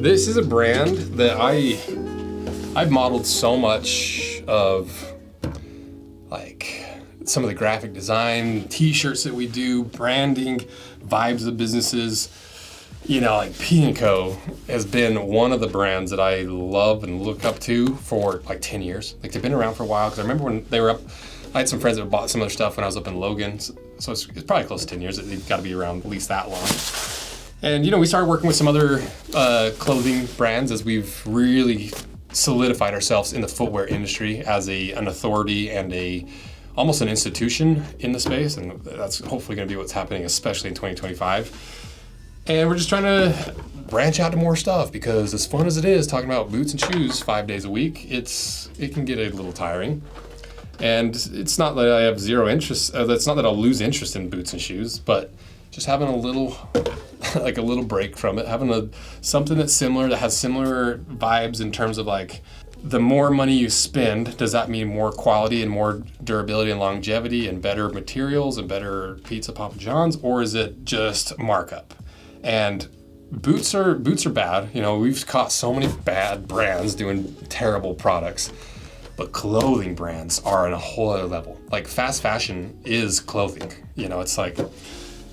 This is a brand that I've modeled so much of, like some of the graphic design, t-shirts that we do, branding, vibes of businesses. You know, like P&Co has been one of the brands that I love and look up to for like 10 years. Like they've been around for a while, because I remember when they were up, I had some friends that bought some of their stuff when I was up in Logan. So it's probably close to 10 years. They've got to be around at least that long. And, you know, we started working with some other clothing brands as we've really solidified ourselves in the footwear industry as an authority and almost an institution in the space. And that's hopefully going to be what's happening, especially in 2025. And we're just trying to branch out to more stuff, because as fun as it is talking about boots and shoes 5 days a week, it can get a little tiring. And it's not that I have zero interest, that's not that I'll lose interest in boots and shoes, but just having a little, like a little break from it, having something that's similar, that has similar vibes in terms of like, the more money you spend, does that mean more quality and more durability and longevity and better materials and better pizza Papa John's, or is it just markup? And boots are bad. You know, we've caught so many bad brands doing terrible products, but clothing brands are on a whole other level. Like fast fashion is clothing. You know, it's like,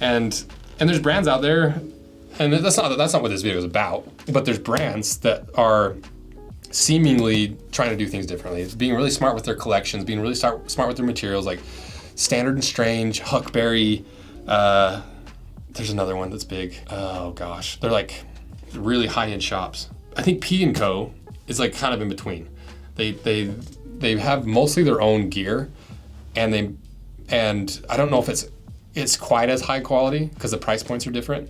and there's brands out there, and that's not what this video is about. But there's brands that are seemingly trying to do things differently. It's being really smart with their collections, being really smart with their materials, like Standard and Strange, Huckberry. There's another one that's big. Oh gosh, they're like really high-end shops. I think P&Co is like kind of in between. They have mostly their own gear, and I don't know if it's quite as high quality because the price points are different.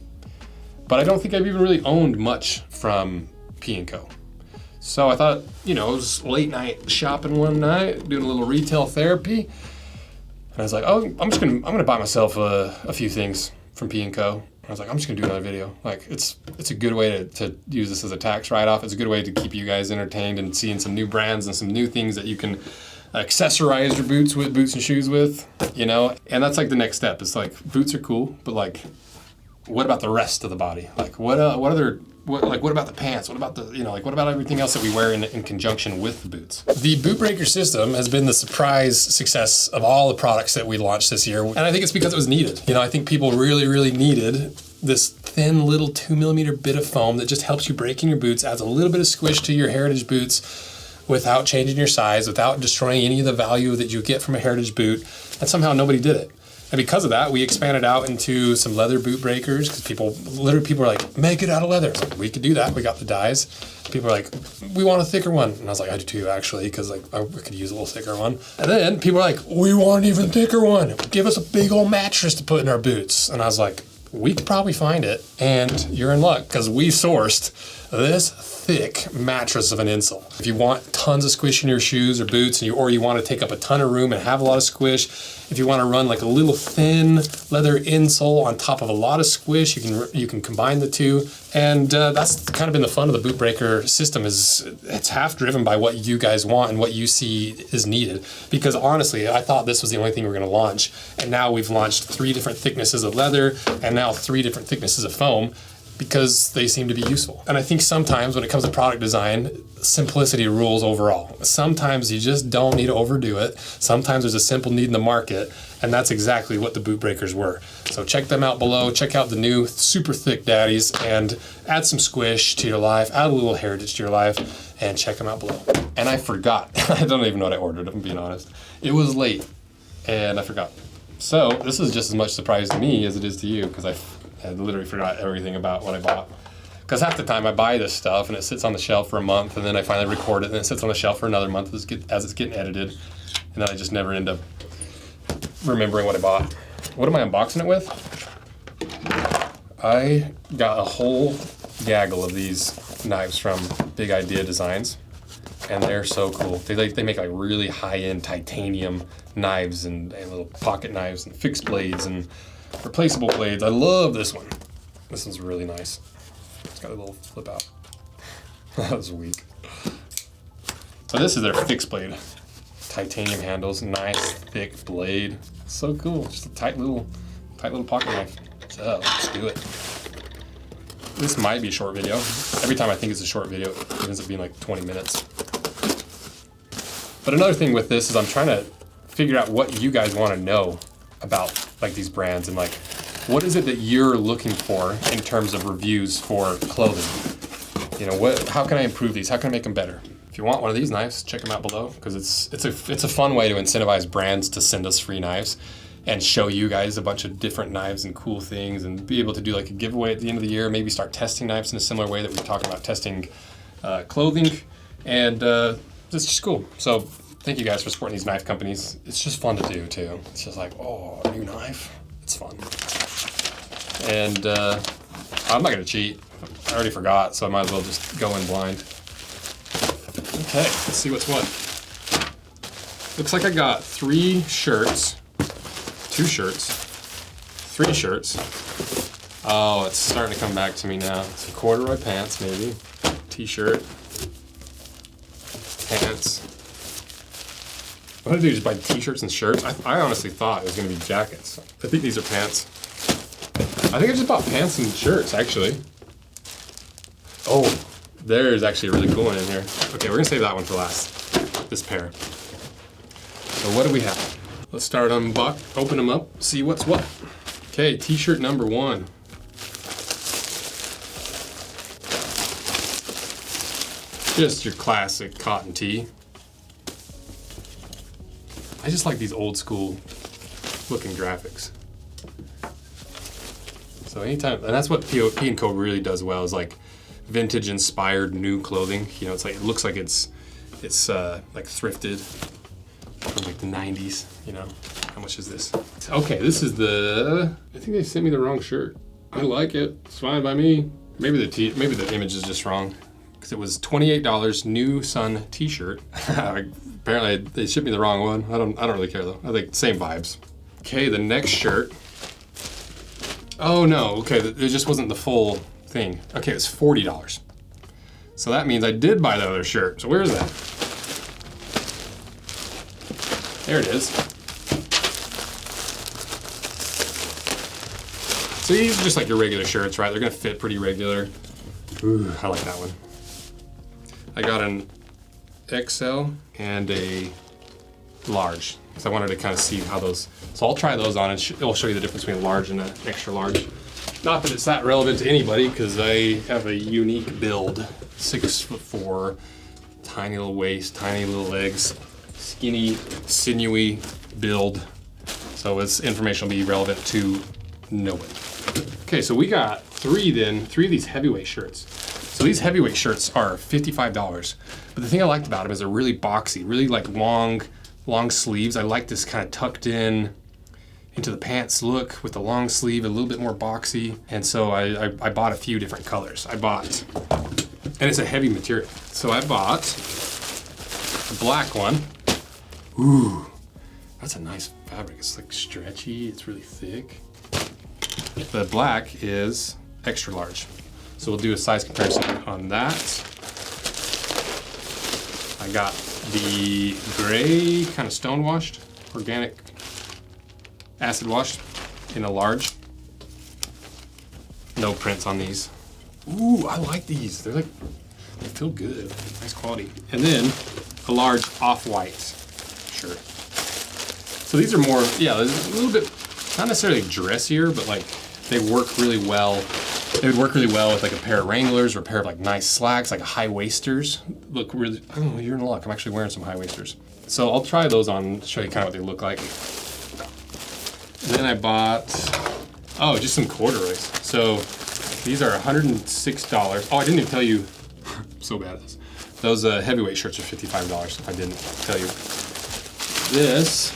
But I don't think I've even really owned much from P&Co. So I thought, you know, it was late night shopping one night, doing a little retail therapy, and I was like, oh, I'm gonna buy myself a few things from P&Co. I was like, I'm just gonna do another video. Like it's a good way to use this as a tax write-off. It's a good way to keep you guys entertained and seeing some new brands and some new things that you can accessorize your boots and shoes with, you know? And that's like the next step. It's like, boots are cool, but like, what about the rest of the body? Like what about the pants? What about what about everything else that we wear in conjunction with the boots? The Boot Breaker system has been the surprise success of all the products that we launched this year. And I think it's because it was needed. You know, I think people really, really needed this thin little 2mm bit of foam that just helps you break in your boots, adds a little bit of squish to your heritage boots without changing your size, without destroying any of the value that you get from a heritage boot. And somehow nobody did it. And because of that, we expanded out into some leather boot breakers, because people are like, make it out of leather. Like, we could do that. We got the dyes. People are like, we want a thicker one. And I was like, I do too, actually, because like I could use a little thicker one. And then people are like, we want an even thicker one. Give us a big old mattress to put in our boots. And I was like, we could probably find it, and you're in luck, because we sourced this thick mattress of an insole. If you want tons of squish in your shoes or boots, or you want to take up a ton of room and have a lot of squish, if you want to run like a little thin leather insole on top of a lot of squish, you can combine the two. And that's kind of been the fun of the Boot Breaker system, is it's half driven by what you guys want and what you see is needed. Because honestly, I thought this was the only thing we were going to launch, and now we've launched 3 different thicknesses of leather and now 3 different thicknesses of foam, because they seem to be useful. And I think sometimes when it comes to product design, simplicity rules overall. Sometimes you just don't need to overdo it. Sometimes there's a simple need in the market, and that's exactly what the Boot Breakers were. So check them out below. Check out the new super thick daddies and add some squish to your life, add a little heritage to your life, and check them out below. And I forgot. I don't even know what I ordered, if I'm being honest. It was late, and I forgot. So this is just as much surprise to me as it is to you, because I literally forgot everything about what I bought. Because half the time I buy this stuff and it sits on the shelf for a month, and then I finally record it, and then it sits on the shelf for another month as it's getting edited, and then I just never end up remembering what I bought. What am I unboxing it with? I got a whole gaggle of these knives from Big Idea Designs, and they're so cool. They make like really high-end titanium knives and little pocket knives and fixed blades and replaceable blades. I love this one. This one's really nice. It's got a little flip out. That was weak. So this is their fixed blade. Titanium handles, nice thick blade. So cool. Just a tight little pocket knife. So let's do it. this might be a short video. Every time I think it's a short video, it ends up being like 20 minutes. But another thing with this is I'm trying to figure out what you guys want to know about like these brands, and like what is it that you're looking for in terms of reviews for clothing. You know, how can I improve these? How can I make them better? If you want one of these knives, check them out below, because it's a fun way to incentivize brands to send us free knives and show you guys a bunch of different knives and cool things, and be able to do like a giveaway at the end of the year, maybe start testing knives in a similar way that we talk about testing clothing, and it's just cool. So thank you guys for supporting these knife companies. It's just fun to do too. It's just like, oh, a new knife. It's fun. And I'm not gonna cheat. I already forgot, so I might as well just go in blind. Okay, let's see what's what. Looks like I got 3 shirts, 2 shirts, 3 shirts. Oh, it's starting to come back to me now. It's corduroy pants, maybe. T-shirt, pants. What did I do, just buy t-shirts and shirts? I honestly thought it was gonna be jackets. I think these are pants. I think I just bought pants and shirts, actually. Oh, there's actually a really cool one in here. Okay, we're gonna save that one for last, this pair. So what do we have? Let's start open them up, see what's what. Okay, t-shirt number 1. Just your classic cotton tee. I just like these old school looking graphics. So anytime, and that's what P&Co really does well, is like vintage inspired new clothing. You know, it's like, it looks like it's like thrifted from like the 90s, you know. How much is this? Okay, this is I think they sent me the wrong shirt. I like it, it's fine by me. Maybe the image is just wrong, because it was $28 new Sun t-shirt. Apparently they shipped me the wrong one. I don't really care though. I think same vibes. Okay, the next shirt. Oh no, okay, it just wasn't the full thing. Okay, it's $40. So that means I did buy the other shirt. So where is that? There it is. So these are just like your regular shirts, right? They're gonna fit pretty regular. Ooh, I like that one. I got an XL and a large, because I wanted to kind of see how those, so I'll try those on and it'll show you the difference between a large and an extra large. Not that it's that relevant to anybody, because I have a unique build. 6'4", tiny little waist, tiny little legs, skinny, sinewy build. So this information will be relevant to nobody. Okay, so we got 3 of these heavyweight shirts. So these heavyweight shirts are $55. But the thing I liked about them is they're really boxy, really like long sleeves. I like this kind of tucked in into the pants look with the long sleeve, a little bit more boxy. And so I bought a few different colors. And it's a heavy material. So I bought a black one. Ooh, that's a nice fabric. It's like stretchy, it's really thick. The black is extra large. So we'll do a size comparison on that. I got the gray, kind of stone washed, organic acid washed in a large. No prints on these. Ooh, I like these. They feel good. Nice quality. And then a large off-white shirt. So these are more, yeah, a little bit, not necessarily dressier, but like they work really well. They would work really well with like a pair of Wranglers or a pair of like nice slacks, like high-waisters. Look really, oh, you're in luck. I'm actually wearing some high-waisters. So I'll try those on and show you kind of what they look like. And then I bought, oh, just some corduroys. So these are $106. Oh, I didn't even tell you, I'm so bad at this. Those heavyweight shirts are $55 if I didn't tell you. This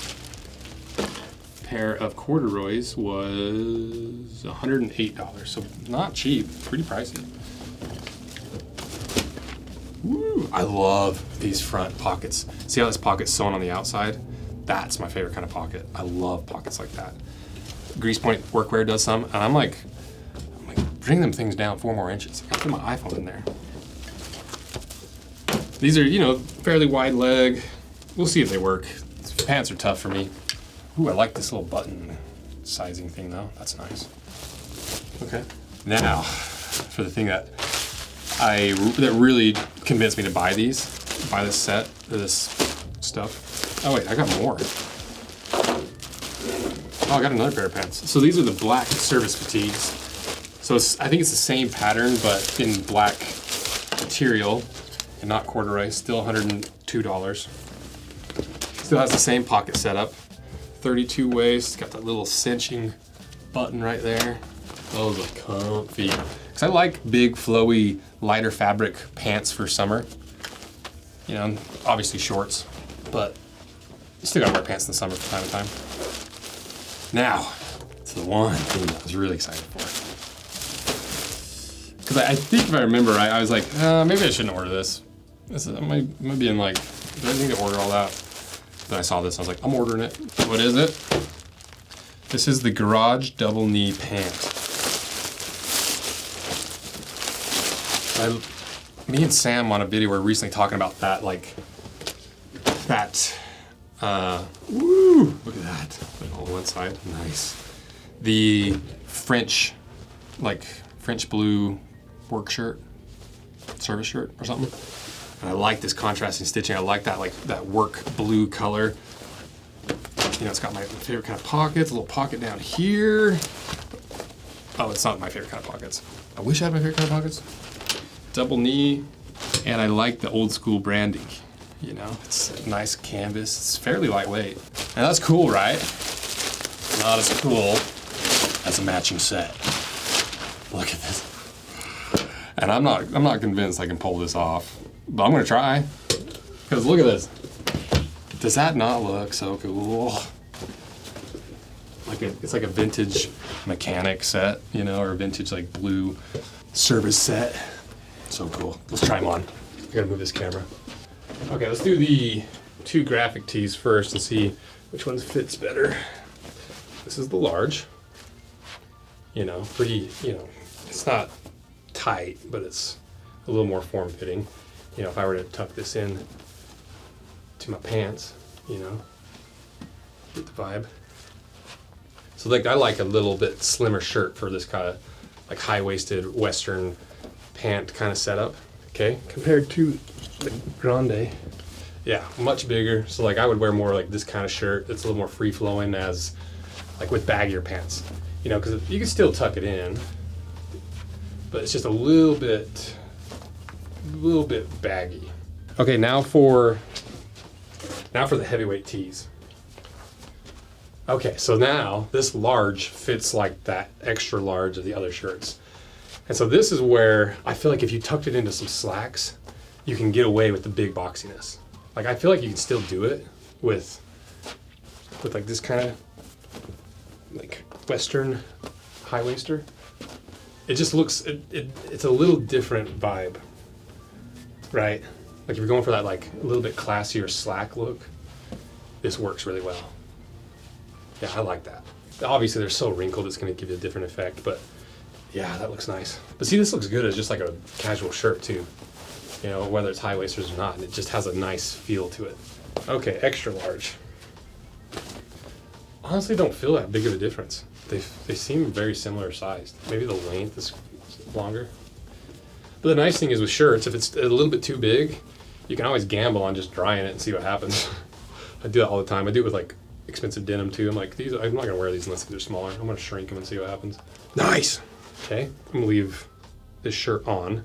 pair of corduroys was $108, so not cheap, pretty pricey. Woo, I love these front pockets. See how this pocket's sewn on the outside? That's my favorite kind of pocket. I love pockets like that. Grease Point Workwear does some, and I'm like, bring them things down 4 more inches. I put my iPhone in there. These are, you know, fairly wide leg. We'll see if they work. Pants are tough for me. Ooh, I like this little button sizing thing though. That's nice. Okay. Now, for the thing that really convinced me to buy this set, or this stuff. Oh wait, I got more. Oh, I got another pair of pants. So these are the black service fatigues. So I think it's the same pattern, but in black material and not corduroy. Still $102. Still has the same pocket setup. 32 waist, got that little cinching button right there. Those are comfy. Because I like big, flowy, lighter fabric pants for summer. You know, obviously shorts, but you still gotta wear pants in the summer from time to time. Now, to the one thing I was really excited for. Because I think if I remember right, I was like, maybe I shouldn't order this. I might be in like, do I need to order all that? Then I saw this, I was like, I'm ordering it. What is it? This is the Garage double knee pant. Me and Sam on a video were recently talking about that, like, woo, look at that. On one side, nice. The French blue work shirt, service shirt or something. And I like this contrasting stitching. I like that, that work blue color. You know, it's got my favorite kind of pockets, a little pocket down here. Oh, it's not my favorite kind of pockets. I wish I had my favorite kind of pockets. Double knee, and I like the old school branding. You know, it's a nice canvas. It's fairly lightweight. And that's cool, right? Not as cool as a matching set. Look at this. And I'm not convinced I can pull this off, but I'm gonna try. Because look at this. Does that not look so cool? It's like a vintage mechanic set, you know, or a vintage like blue service set. So cool. Let's try them on. I gotta move this camera. Okay, let's do the 2 graphic tees first and see which one fits better. This is the large. You know, pretty, you know, it's not tight, but it's a little more form-fitting. You know, if I were to tuck this in to my pants, you know, get the vibe. So like, I like a little bit slimmer shirt for this kind of like high-waisted Western pant kind of setup, okay? Compared to the Grande. Yeah, much bigger. So like I would wear more like this kind of shirt that's a little more free-flowing as like with baggier pants. You know, because you can still tuck it in, but it's just a little bit baggy. Okay, now for the heavyweight tees. Okay, so now this large fits like that extra large of the other shirts. And so this is where I feel like if you tucked it into some slacks, you can get away with the big boxiness. Like I feel like you can still do it with like this kind of like Western high-waister. It just looks, it's a little different vibe, right? Like if you're going for that like a little bit classier slack look, this works really well. Yeah, I like that. Obviously they're so wrinkled it's gonna give you a different effect, but yeah, that looks nice. But see, this looks good as just like a casual shirt too. You know, whether it's high-waisters or not, and it just has a nice feel to it. Okay, extra large. Honestly, don't feel that big of a difference. They seem very similar sized. Maybe the length is longer. But the nice thing is with shirts, if it's a little bit too big, you can always gamble on just drying it and see what happens. I do that all the time. I do it with like expensive denim too. I'm like, I'm not gonna wear these unless they're smaller. I'm gonna shrink them and see what happens. Nice. Okay, I'm gonna leave this shirt on.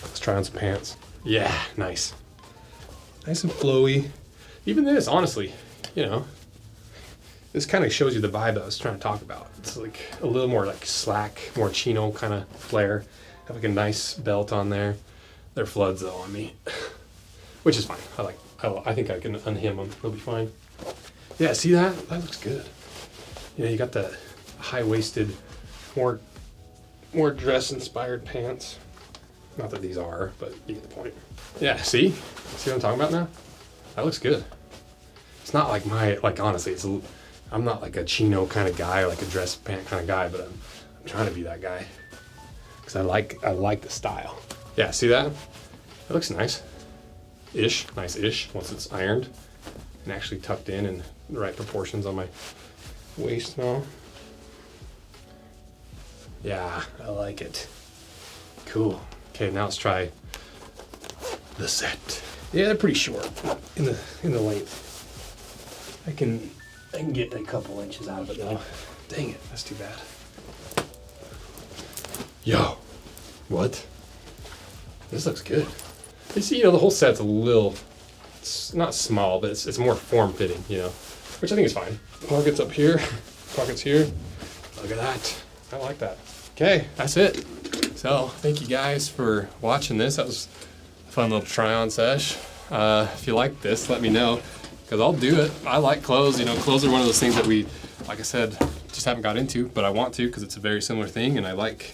Let's try on some pants. Yeah, nice. Nice and flowy. Even this, honestly, you know, this kind of shows you the vibe that I was trying to talk about. It's like a little more like slack, more chino kind of flair. Have like a nice belt on there. They're floods though on me, which is fine. I think I can unhem them. They'll be fine. Yeah, see that? That looks good. You know, you got the high-waisted, more dress-inspired pants. Not that these are, but you get the point. Yeah, see? See what I'm talking about now? That looks good. It's not like honestly, I'm not like a chino kind of guy or like a dress pant kind of guy, but I'm trying to be that guy. Because I like the style. Yeah, see that? It looks nice. Nice-ish, once it's ironed and actually tucked in the right proportions on my waist now. Yeah, I like it. Cool. Okay, now let's try the set. Yeah, they're pretty short in the length. I can get a couple inches out of it though. Dang it, that's too bad. Yo, what? This looks good. You see, the whole set's a little, it's not small, but it's more form-fitting, which I think is fine. Pockets up here, pockets here. Look at that. I like that. Okay, that's it. So, thank you guys for watching this. That was a fun little try-on sesh. If you like this, let me know, because I'll do it. I like clothes. Clothes are one of those things that we, like I said, just haven't got into, but I want to because it's a very similar thing, and I like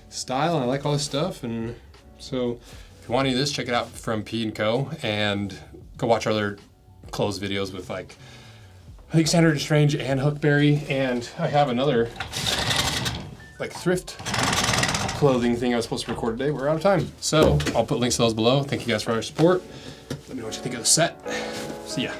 style, and I like all this stuff, and so if you want any of this, check it out from P&Co, and go watch our other clothes videos with I think Standard & Strange and Hookberry, and I have another thrift clothing thing I was supposed to record today. We're out of time, so I'll put links to those below. Thank you guys for all your support. Let me know what you think of the set. See ya.